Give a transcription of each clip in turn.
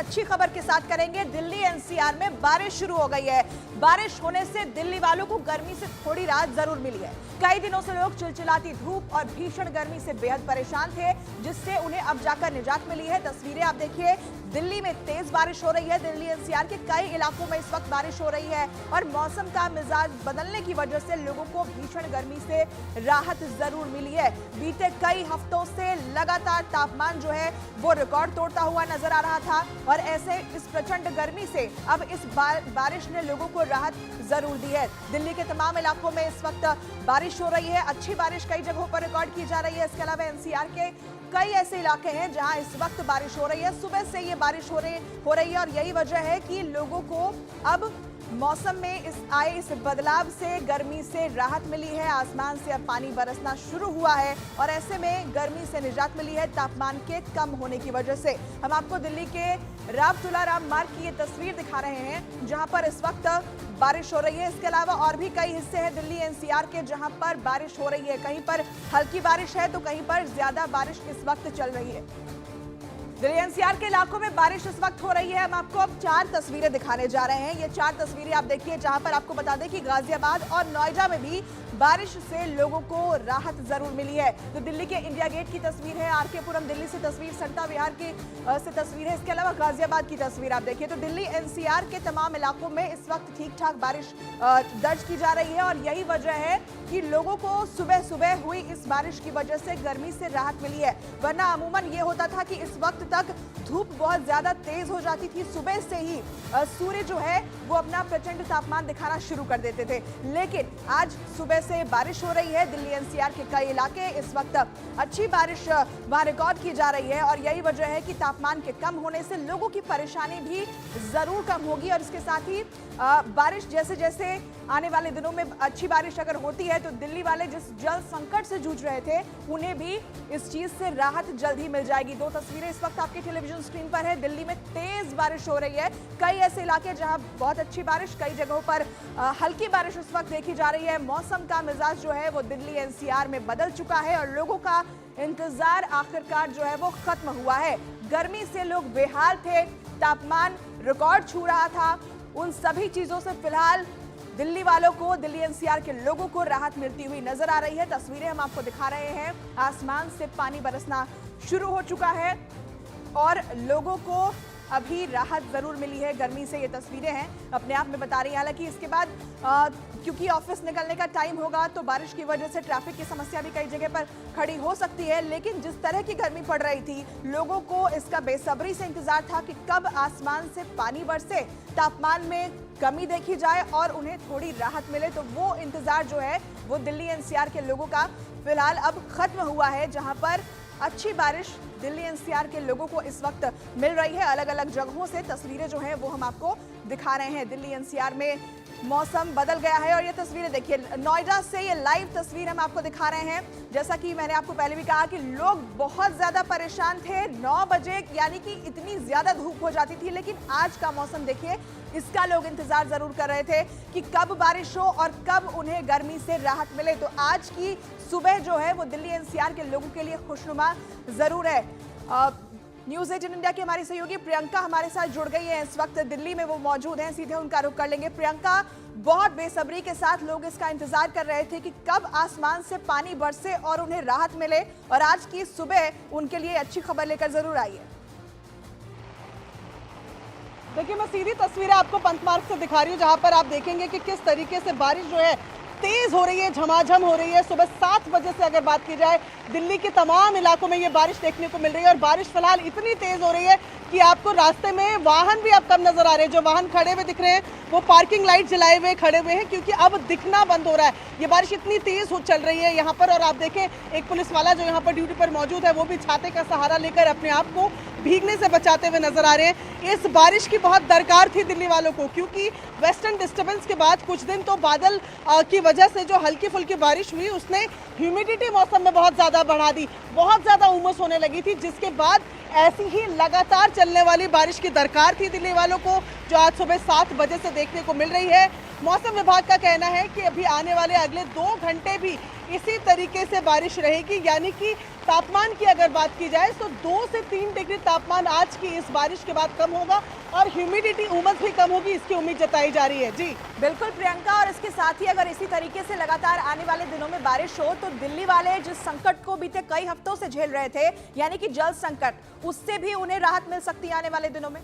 अच्छी खबर के साथ करेंगे। दिल्ली एनसीआर में बारिश शुरू हो गई है। बारिश होने से दिल्ली वालों को गर्मी से थोड़ी राहत जरूर मिली है। कई दिनों से लोग चिलचिलाती धूप और भीषण गर्मी से बेहद परेशान थे, जिससे उन्हें अब जाकर निजात मिली है। तस्वीरें आप देखिए, दिल्ली में तेज बारिश हो रही है। दिल्ली एनसीआर के कई इलाकों में इस वक्त बारिश हो रही है और मौसम का मिजाज बदलने की वजह से लोगों को भीषण गर्मी से राहत जरूर मिली है। बीते कई हफ्तों से लगातार तापमान जो है वो रिकॉर्ड तोड़ता हुआ नजर आ रहा था और ऐसे इस प्रचंड गर्मी से अब इस बारिश ने लोगों को राहत जरूर दी है। दिल्ली के तमाम इलाकों में इस वक्त बारिश हो रही है। अच्छी बारिश कई जगहों पर रिकॉर्ड की जा रही है। इसके अलावा एनसीआर के कई ऐसे इलाके हैं जहां इस वक्त बारिश हो रही है। सुबह से ये बारिश हो रही है और यही वजह है कि लोगों को अब मौसम में इस बदलाव से गर्मी से राहत मिली है। आसमान से अब पानी बरसना शुरू हुआ है और ऐसे में गर्मी से निजात मिली है तापमान के कम होने की वजह से। हम आपको दिल्ली के राम तुलाराम मार्ग की ये तस्वीर दिखा रहे हैं जहां पर इस वक्त बारिश हो रही है। इसके अलावा और भी कई हिस्से हैं दिल्ली एनसीआर के जहां पर बारिश हो रही है। कहीं पर हल्की बारिश है तो कहीं पर ज्यादा बारिश इस वक्त चल रही है। दिल्ली एनसीआर के इलाकों में बारिश इस वक्त हो रही है। हम आपको अब 4 तस्वीरें दिखाने जा रहे हैं। ये 4 तस्वीरें आप देखिए जहां पर आपको बता दें कि गाजियाबाद और नोएडा में भी बारिश से लोगों को राहत जरूर मिली है। तो दिल्ली के इंडिया गेट की तस्वीर है, आरके पुरम दिल्ली से तस्वीर, सरिता विहार की से तस्वीर है। इसके अलावा गाजियाबाद की तस्वीर आप देखिए। तो दिल्ली एनसीआर के तमाम इलाकों में इस वक्त ठीक ठाक बारिश दर्ज की जा रही है और यही वजह है कि लोगों को सुबह सुबह हुई इस बारिश की वजह से गर्मी से राहत मिली है। वरना अमूमन ये होता था कि इस वक्त तक धूप बहुत ज्यादा तेज हो जाती थी। सुबह से ही सूर्य जो है वो अपना प्रचंड तापमान दिखाना शुरू कर देते थे, लेकिन आज सुबह से बारिश हो रही है। दिल्ली एनसीआर के कई इलाके इस वक्त अच्छी बारिश वहां रिकॉर्ड की जा रही है और यही वजह है कि तापमान के कम होने से लोगों की परेशानी भी जरूर कम होगी। और इसके साथ ही बारिश जैसे जैसे आने वाले दिनों में अच्छी बारिश अगर होती है तो दिल्ली वाले जिस जल संकट से जूझ रहे थे उन्हें भी इस चीज से राहत जल्द ही मिल जाएगी। 2 तस्वीरें इस वक्त आपके टेलीविजन स्क्रीन पर है। दिल्ली में तेज बारिश हो रही है। कई ऐसे इलाके जहां बहुत अच्छी बारिश, कई जगहों पर हल्की बारिश इस वक्त देखी जा रही है। मौसम का मिजाज जो है वो दिल्ली एनसीआर में बदल चुका है और लोगों का इंतजार आखिरकार जो है वो खत्म हुआ है। गर्मी से लोग बेहाल थे, तापमान रिकॉर्ड छू रहा था। उन सभी चीजों से फिलहाल दिल्ली वालों को, दिल्ली एनसीआर के लोगों को राहत मिलती हुई नजर आ रही है। तस्वीरें हम आपको दिखा रहे हैं। आसमान से पानी बरसना शुरू हो चुका है और लोगों को अभी राहत जरूर मिली है गर्मी से। ये तस्वीरें हैं अपने आप में बता रही हैं। हालांकि इसके बाद क्योंकि ऑफिस निकलने का टाइम होगा तो बारिश की वजह से ट्रैफिक की समस्या भी कई जगह पर खड़ी हो सकती है, लेकिन जिस तरह की गर्मी पड़ रही थी लोगों को इसका बेसब्री से इंतजार था कि कब आसमान से पानी बरसे, तापमान में कमी देखी जाए और उन्हें थोड़ी राहत मिले। तो वो इंतजार जो है वो दिल्ली एनसीआर के लोगों का फिलहाल अब खत्म हुआ है, जहां पर अच्छी बारिश दिल्ली एनसीआर के लोगों को इस वक्त मिल रही है। अलग अलग जगहों से तस्वीरें जो हैं वो हम आपको दिखा रहे हैं। दिल्ली एनसीआर में मौसम बदल गया है और ये तस्वीरें देखिए, नोएडा से ये लाइव तस्वीर हम आपको दिखा रहे हैं। जैसा कि मैंने आपको पहले भी कहा कि लोग बहुत ज्यादा परेशान थे। 9 बजे यानी कि इतनी ज्यादा धूप हो जाती थी, लेकिन आज का मौसम देखिए, इसका लोग इंतजार जरूर कर रहे थे कि कब बारिश हो और कब उन्हें गर्मी से राहत मिले। तो आज की सुबह जो है वो दिल्ली एनसीआर के लोगों के लिए खुशनुमा जरूर है। न्यूज़ 18 इंडिया की हमारी सहयोगी प्रियंका हमारे साथ जुड़ गई है। इस वक्त दिल्ली में वो मौजूद हैं, सीधे उनका रुख कर लेंगे। प्रियंका, बहुत बेसब्री के साथ लोग इसका इंतजार कर रहे थे कि कब आसमान से पानी बरसे और उन्हें राहत मिले, और आज की सुबह उनके लिए अच्छी खबर लेकर जरूर आई है। देखिए, मैं सीधी तस्वीरें आपको पंथ मार्ग से दिखा रही हूँ जहाँ पर आप देखेंगे कि किस तरीके से बारिश जो है तेज हो रही है, झमाझम हो रही है। सुबह 7 बजे से अगर बात की जाए दिल्ली के तमाम इलाकों में ये बारिश देखने को मिल रही है और बारिश फिलहाल इतनी तेज हो रही है कि आपको रास्ते में वाहन भी अब कम नजर आ रहे हैं। जो वाहन खड़े हुए दिख रहे हैं वो पार्किंग लाइट जलाए हुए खड़े हुए हैं, क्योंकि अब दिखना बंद हो रहा है। ये बारिश इतनी तेज हो चल रही है यहाँ पर। और आप देखें, एक पुलिस वाला जो यहाँ पर ड्यूटी पर मौजूद है वो भी छाते का सहारा लेकर अपने आप को भीगने से बचाते हुए नजर आ रहे हैं। इस बारिश की बहुत दरकार थी दिल्ली वालों को, क्योंकि वेस्टर्न डिस्टर्बेंस के बाद कुछ दिन तो बादल की वजह से जो हल्की फुल्की बारिश हुई उसने ह्यूमिडिटी मौसम में बहुत ज्यादा बढ़ा दी, बहुत ज्यादा उमस होने लगी थी, जिसके बाद ऐसी ही लगातार चलने वाली बारिश की दरकार थी दिल्ली वालों को, जो आज सुबह 7 बजे से देखने को मिल रही है। मौसम विभाग का कहना है कि अभी आने वाले अगले 2 घंटे भी इसी तरीके से बारिश रहेगी, यानी कि तापमान की अगर बात की जाए तो 2 से 3 डिग्री तापमान आज की इस बारिश के बाद कम होगा और ह्यूमिडिटी उमस भी कम होगी, इसकी उम्मीद जताई जा रही है। जी बिल्कुल प्रियंका, और इसके साथ ही अगर इसी तरीके से लगातार आने वाले दिनों में बारिश हो तो दिल्ली वाले जिस संकट को बीते कई हफ्तों से झेल रहे थे, यानी कि जल संकट, उससे भी उन्हें राहत मिल सकती है आने वाले दिनों में।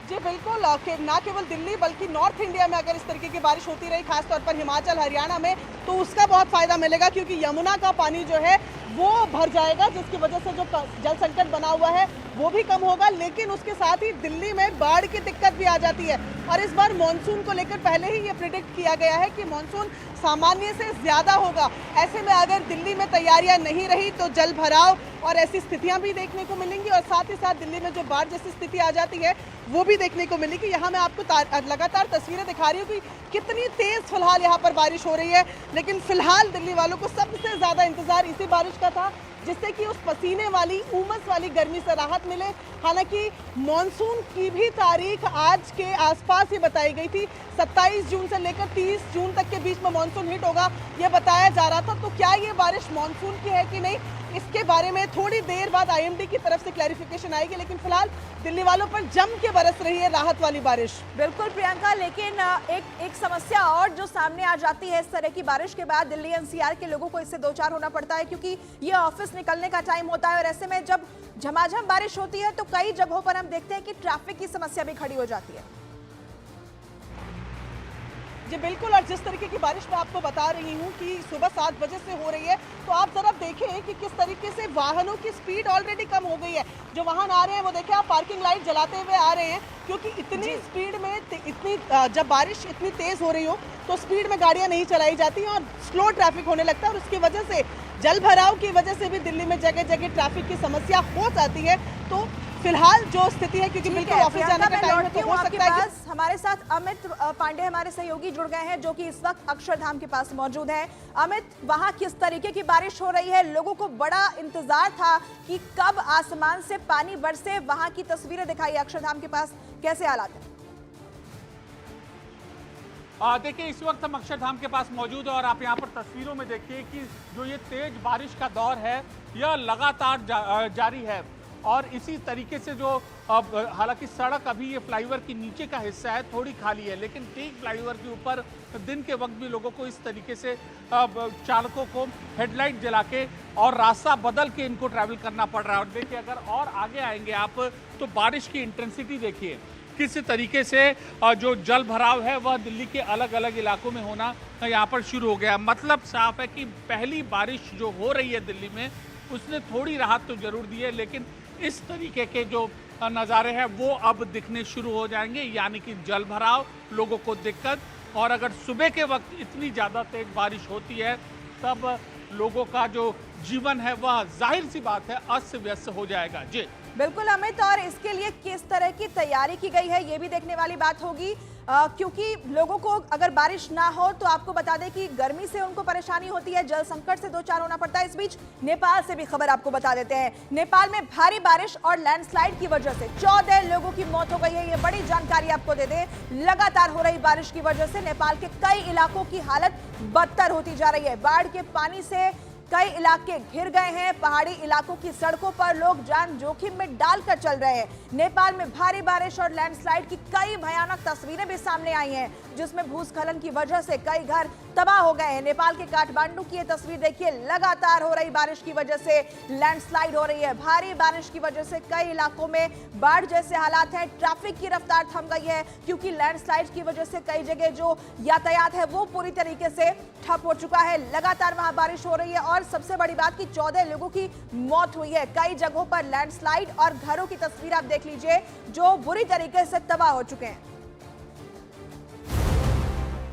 जी बिल्कुल, ना केवल दिल्ली बल्कि नॉर्थ इंडिया में अगर इस तरीके की बारिश होती रही, खासतौर पर हिमाचल हरियाणा में, तो उसका बहुत फायदा मिलेगा क्योंकि यमुना का पानी जो है वो भर जाएगा, जिसकी वजह से जो जल संकट बना हुआ है वो भी कम होगा। लेकिन उसके साथ ही दिल्ली में बाढ़ की दिक्कत भी आ जाती है और इस बार मानसून को लेकर पहले ही ये प्रिडिक्ट किया गया है कि मानसून सामान्य से ज्यादा होगा। ऐसे में अगर दिल्ली में तैयारियां नहीं रही तो जल भराव और ऐसी स्थितियां भी देखने को मिलेंगी और साथ ही साथ दिल्ली में जो बाढ़ जैसी स्थिति आ जाती है वो भी देखने को मिलेगी। यहाँ मैं आपको लगातार तस्वीरें दिखा रही हूँ कि कितनी तेज फिलहाल यहाँ पर बारिश हो रही है, लेकिन फिलहाल दिल्ली वालों को सबसे ज्यादा इंतजार इसी बारिश का था जिससे कि उस पसीने वाली उमस वाली गर्मी से राहत मिले। हालांकि मॉनसून की भी तारीख आज के आसपास ही बताई गई थी, 27 जून से लेकर 30 जून तक के बीच में मॉनसून हिट होगा ये बताया जा रहा था। तो क्या ये बारिश मॉनसून की है कि नहीं, इसके बारे में थोड़ी देर बाद आईएमडी की तरफ से क्लैरिफिकेशन आएगी, लेकिन फिलहाल दिल्ली वालों पर जम के बरस रही है राहत वाली बारिश। बिल्कुल प्रियंका, लेकिन एक समस्या और जो सामने आ जाती है इस तरह की बारिश के बाद, दिल्ली एनसीआर के लोगों को इससे दो चार होना पड़ता है क्योंकि ये ऑफिस निकलने का टाइम होता है और ऐसे में जब झमाझम बारिश होती है तो कई जगहों पर हम देखते हैं कि ट्रैफिक की समस्या भी खड़ी हो जाती है। जी बिल्कुल, और जिस तरीके की बारिश मैं आपको बता रही हूँ कि सुबह 7 बजे से हो रही है, तो आप जरा देखें कि किस तरीके से वाहनों की स्पीड ऑलरेडी कम हो गई है। जो वाहन आ रहे हैं वो देखें आप, पार्किंग लाइट जलाते हुए आ रहे हैं क्योंकि इतनी स्पीड में जब बारिश इतनी तेज हो रही हो तो स्पीड में गाड़ियां नहीं चलाई जाती और स्लो ट्रैफिक होने लगता है और उसकी वजह से जल भराव की वजह से भी दिल्ली में जगह जगह ट्रैफिक की समस्या हो जाती है। तो फिलहाल जो स्थिति है, क्योंकि बिल्कुल ऑफिस जाने का टाइम है तो हो सकता है कि हमारे साथ अमित पांडे हमारे सहयोगी जुड़ गए हैं जो कि इस वक्त अक्षरधाम के पास मौजूद हैं। अमित, वहां किस तरीके की बारिश हो रही है? लोगों को बड़ा इंतजार था कि कब आसमान से पानी बरसे, वहां की तस्वीरें दिखाई अक्षरधाम के पास, कैसे हालात है? देखिए, इस वक्त हम अक्षरधाम के पास मौजूद है और आप यहाँ पर तस्वीरों में देखिए कि जो ये तेज बारिश का दौर है यह लगातार जारी है और इसी तरीके से जो हालांकि सड़क अभी ये फ्लाईओवर के नीचे का हिस्सा है, थोड़ी खाली है, लेकिन ठीक फ्लाईओवर के ऊपर दिन के वक्त भी लोगों को इस तरीके से चालकों को हेडलाइट जला के और रास्ता बदल के इनको ट्रैवल करना पड़ रहा है। और देखिए, अगर और आगे आएंगे आप तो बारिश की इंटेंसिटी देखिए किस तरीके से जो जल भराव है वह दिल्ली के अलग अलग इलाकों में होना यहाँ पर शुरू हो गया। मतलब साफ है कि पहली बारिश जो हो रही है दिल्ली में उसने थोड़ी राहत तो जरूर दी है, लेकिन इस तरीके के जो नज़ारे हैं वो अब दिखने शुरू हो जाएंगे, यानी कि जल भराव, लोगों को दिक्कत। और अगर सुबह के वक्त इतनी ज़्यादा तेज बारिश होती है तब लोगों का जो जीवन है वह जाहिर सी बात है अस्त व्यस्त हो जाएगा। जी बिल्कुल अमित, और इसके लिए किस तरह की तैयारी की गई है ये भी देखने वाली बात होगी क्योंकि लोगों को अगर बारिश ना हो तो आपको बता दें कि गर्मी से उनको परेशानी होती है, जल संकट से दो चार होना पड़ता है। इस बीच नेपाल से भी खबर आपको बता देते हैं। नेपाल में भारी बारिश और लैंडस्लाइड की वजह से 14 लोगों की मौत हो गई है। ये बड़ी जानकारी आपको दे दें। लगातार हो रही बारिश की वजह से नेपाल के कई इलाकों की हालत बदतर होती जा रही है। बाढ़ के पानी से कई इलाके घिर गए हैं। पहाड़ी इलाकों की सड़कों पर लोग जान जोखिम में डालकर चल रहे हैं। नेपाल में भारी बारिश और लैंडस्लाइड की कई भयानक तस्वीरें भी सामने आई हैं, जिसमें भूस्खलन की वजह से कई घर तबाह हो गए हैं। नेपाल के काठमांडू की ये तस्वीर देखिए, लगातार हो रही बारिश की वजह से लैंडस्लाइड हो रही है। भारी बारिश की वजह से कई इलाकों में बाढ़ जैसे हालात हैं। ट्रैफिक की रफ्तार थम गई है क्योंकि लैंडस्लाइड की वजह से कई जगह जो यातायात है वो पूरी तरीके से ठप हो चुका है। लगातार वहां बारिश हो रही है और सबसे बड़ी बात कि 14 लोगों की मौत हुई है। कई जगहों पर लैंडस्लाइड और घरों की तस्वीर आप देख लीजिए जो बुरी तरीके से तबाह हो चुके हैं।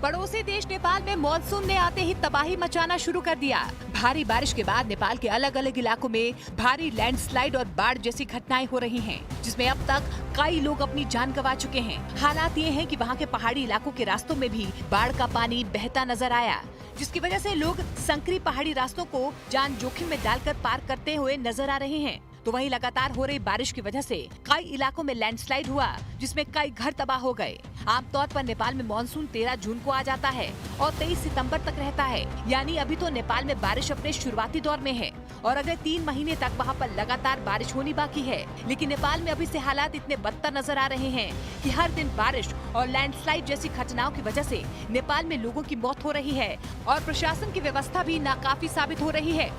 पड़ोसी देश नेपाल में मॉनसून ने आते ही तबाही मचाना शुरू कर दिया। भारी बारिश के बाद नेपाल के अलग अलग इलाकों में भारी लैंडस्लाइड और बाढ़ जैसी घटनाएं हो रही हैं, जिसमें अब तक कई लोग अपनी जान गंवा चुके हैं। हालात ये हैं कि वहाँ के पहाड़ी इलाकों के रास्तों में भी बाढ़ का पानी बहता नजर आया, जिसकी वजह से लोग संकरी पहाड़ी रास्तों को जान जोखिम में डालकर पार करते हुए नजर आ रहे हैं। तो वहीं लगातार हो रही बारिश की वजह से कई इलाकों में लैंडस्लाइड हुआ, जिसमें कई घर तबाह हो गए। आमतौर पर नेपाल में मानसून 13 जून को आ जाता है और 23 सितंबर तक रहता है, यानी अभी तो नेपाल में बारिश अपने शुरुआती दौर में है और अगले 3 महीने तक वहाँ पर लगातार बारिश होनी बाकी है। लेकिन नेपाल में अभी से हालात इतने बदतर नजर आ रहे हैं कि हर दिन बारिश और लैंडस्लाइड जैसी घटनाओं की वजह से नेपाल में लोगों की मौत हो रही है और प्रशासन की व्यवस्था भी नाकाफी साबित हो रही है।